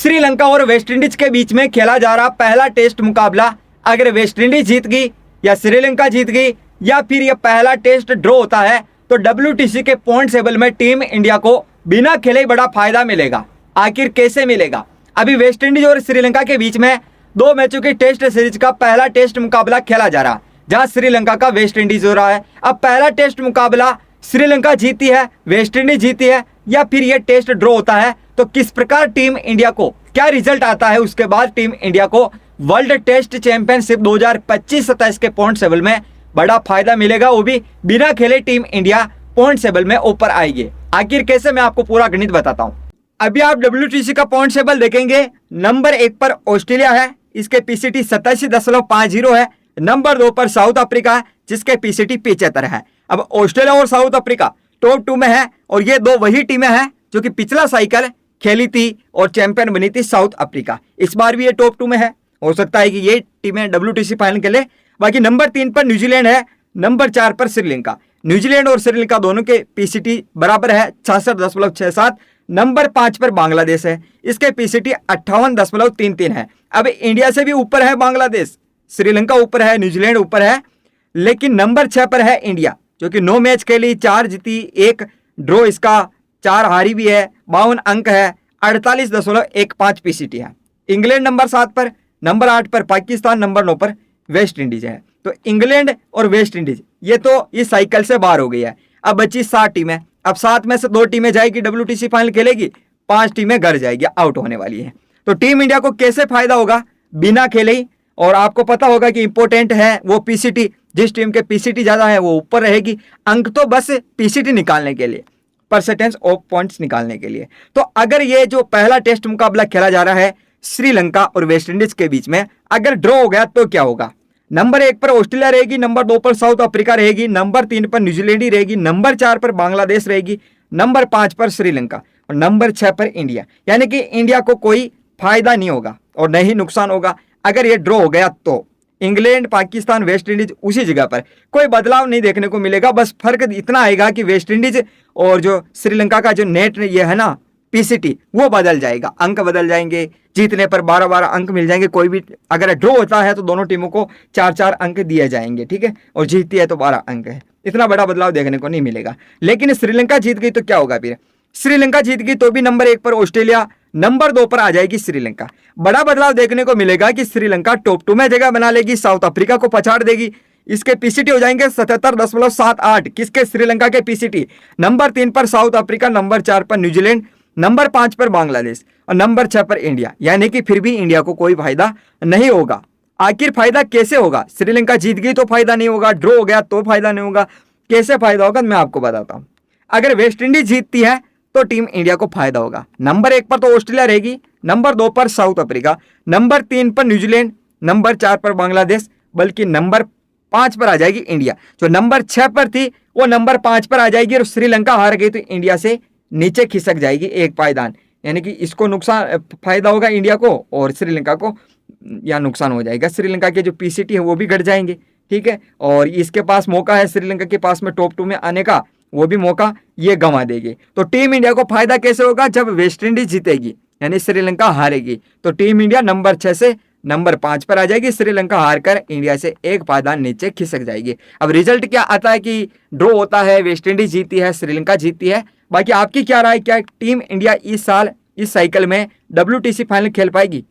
श्रीलंका और वेस्टइंडीज के बीच में खेला जा रहा पहला टेस्ट मुकाबला, अगर वेस्टइंडीज जीत गई या श्रीलंका जीत गई या फिर यह पहला टेस्ट ड्रॉ होता है तो WTC के पॉइंट टेबल में टीम इंडिया को बिना खेले बड़ा फायदा मिलेगा। आखिर कैसे मिलेगा? अभी वेस्टइंडीज और श्रीलंका के बीच में 2 मैचों की टेस्ट सीरीज का पहला टेस्ट मुकाबला खेला जा रहा, जहां श्रीलंका का वेस्टइंडीज हो रहा है। अब पहला टेस्ट मुकाबला श्रीलंका जीती है, वेस्टइंडीज जीती है या फिर यह टेस्ट ड्रॉ होता है तो किस प्रकार टीम इंडिया को क्या रिजल्ट आता है, उसके बाद टीम इंडिया को वर्ल्ड टेस्ट चैंपियनशिप 2025-27 के पॉइंट टेबल में बड़ा फायदा मिलेगा, वो भी बिना खेले टीम इंडिया पॉइंट टेबल में ऊपर आएगी। आखिर कैसे, मैं आपको पूरा गणित बताता हूं। अभी आप WTC का पॉइंट टेबल देखेंगे, नंबर 1 पर ऑस्ट्रेलिया है, इसके PCT 87.50 है। नंबर 2 पर साउथ अफ्रीका है, जिसके PCT 75 है। अब ऑस्ट्रेलिया और साउथ अफ्रीका टॉप 2 में है और ये 2 वही टीमें हैं जो कि पिछला साइकिल खेली थी और चैंपियन बनी थी साउथ अफ्रीका। इस बार भी ये टॉप 2 में है, हो सकता है कि ये टीमें WTC फाइनल खेले। बाकी नंबर 3 पर न्यूजीलैंड है, नंबर 4 पर श्रीलंका। न्यूजीलैंड और श्रीलंका दोनों के PCT बराबर है 66.67। नंबर 5 पर बांग्लादेश है, इसके PCT 58.33 है। अब इंडिया से भी ऊपर है बांग्लादेश, श्रीलंका ऊपर है, न्यूजीलैंड ऊपर है, लेकिन नंबर 6 पर है इंडिया, जो कि 9 मैच खेली, 4 जीती, 1 ड्रॉ, इसका 4 हारी भी है, 52 अंक है, 48.15 PCT है। इंग्लैंड नंबर 7 पर, नंबर 8 पर पाकिस्तान, नंबर 9 पर वेस्ट इंडीज है। तो इंग्लैंड और वेस्ट इंडीज ये तो इस साइकिल से बाहर हो गई है। अब बची 7 टीमें, अब 7 में से 2 टीमें जाएगी WTC फाइनल खेलेगी, 5 टीमें घर जाएगी, आउट होने वाली है। तो टीम इंडिया को कैसे फायदा होगा बिना खेले ही, और आपको पता होगा कि इंपॉर्टेंट है वो PCT, जिस टीम के PCT ज्यादा है वो ऊपर रहेगी। अंक तो बस PCT निकालने के लिए, परसेंटेज ऑफ पॉइंट्स निकालने के लिए। तो अगर ये जो पहला टेस्ट मुकाबला खेला जा रहा है श्रीलंका और वेस्टइंडीज के बीच में, अगर ड्रॉ हो गया तो क्या होगा? नंबर 1 पर ऑस्ट्रेलिया रहेगी, नंबर 2 पर साउथ अफ्रीका रहेगी, नंबर 3 पर न्यूजीलैंड ही रहेगी, नंबर 4 पर बांग्लादेश रहेगी, नंबर 5 पर श्रीलंका और नंबर 6 पर इंडिया। यानी कि इंडिया को कोई फायदा नहीं होगा और नहीं नुकसान होगा अगर ये ड्रॉ हो गया तो। इंग्लैंड, पाकिस्तान, वेस्ट इंडीज उसी जगह पर, कोई बदलाव नहीं देखने को मिलेगा। बस फर्क इतना आएगा कि वेस्ट इंडीज और जो श्रीलंका का जो नेट ये है ना PCT, वो बदल जाएगा, अंक बदल जाएंगे, जीतने पर 12-12 अंक मिल जाएंगे। कोई भी अगर ड्रॉ होता है तो दोनों टीमों को 4-4 अंक दिए जाएंगे, ठीक है, और जीतती है तो 12 अंक है। इतना बड़ा बदलाव देखने को नहीं मिलेगा। लेकिन श्रीलंका जीत गई तो क्या होगा? फिर श्रीलंका जीत गई तो भी नंबर 1 पर ऑस्ट्रेलिया, नंबर 2 पर आ जाएगी श्रीलंका। बड़ा बदलाव देखने को मिलेगा कि श्रीलंका टॉप 2 में जगह बना लेगी, साउथ अफ्रीका को पछाड़ देगी। इसके PCT हो जाएंगे 77.78, किसके? श्रीलंका के PCT। नंबर 3 पर साउथ अफ्रीका, नंबर 4 पर न्यूजीलैंड, नंबर 5 पर बांग्लादेश और नंबर 6 पर इंडिया। यानी कि फिर भी इंडिया को कोई फायदा नहीं होगा। आखिर फायदा कैसे होगा? श्रीलंका जीत गई तो फायदा नहीं होगा, ड्रॉ हो गया तो फायदा नहीं होगा। कैसे फायदा होगा मैं आपको बताता हूं। अगर वेस्ट इंडीज जीतती है तो टीम इंडिया को फायदा होगा। नंबर 1 पर तो ऑस्ट्रेलिया रहेगी, नंबर 2 पर साउथ अफ्रीका, नंबर 3 पर न्यूजीलैंड, नंबर 4 पर बांग्लादेश, बल्कि नंबर 5 पर आ जाएगी इंडिया। जो नंबर 6 पर थी वो नंबर 5 पर आ जाएगी और श्रीलंका हार गई तो इंडिया से नीचे खिसक जाएगी 1 पायदान। यानी कि इसको नुकसान, फायदा होगा इंडिया को और श्रीलंका को या नुकसान हो जाएगा। श्रीलंका के जो PCT है वो भी घट जाएंगे, ठीक है, और इसके पास मौका है श्रीलंका के पास में टॉप 2 में आने का, वो भी मौका ये गंवा देगी। तो टीम इंडिया को फायदा कैसे होगा? जब वेस्ट इंडीज जीतेगी यानी श्रीलंका हारेगी तो टीम इंडिया नंबर 6 से नंबर 5 पर आ जाएगी, श्रीलंका हारकर इंडिया से 1 पायदान नीचे खिसक जाएगी। अब रिजल्ट क्या आता है कि ड्रॉ होता है, वेस्ट इंडीज जीती है, श्रीलंका जीती है। बाकी आपकी क्या राय, क्या टीम इंडिया इस साल इस साइकिल में WTC फाइनल खेल पाएगी?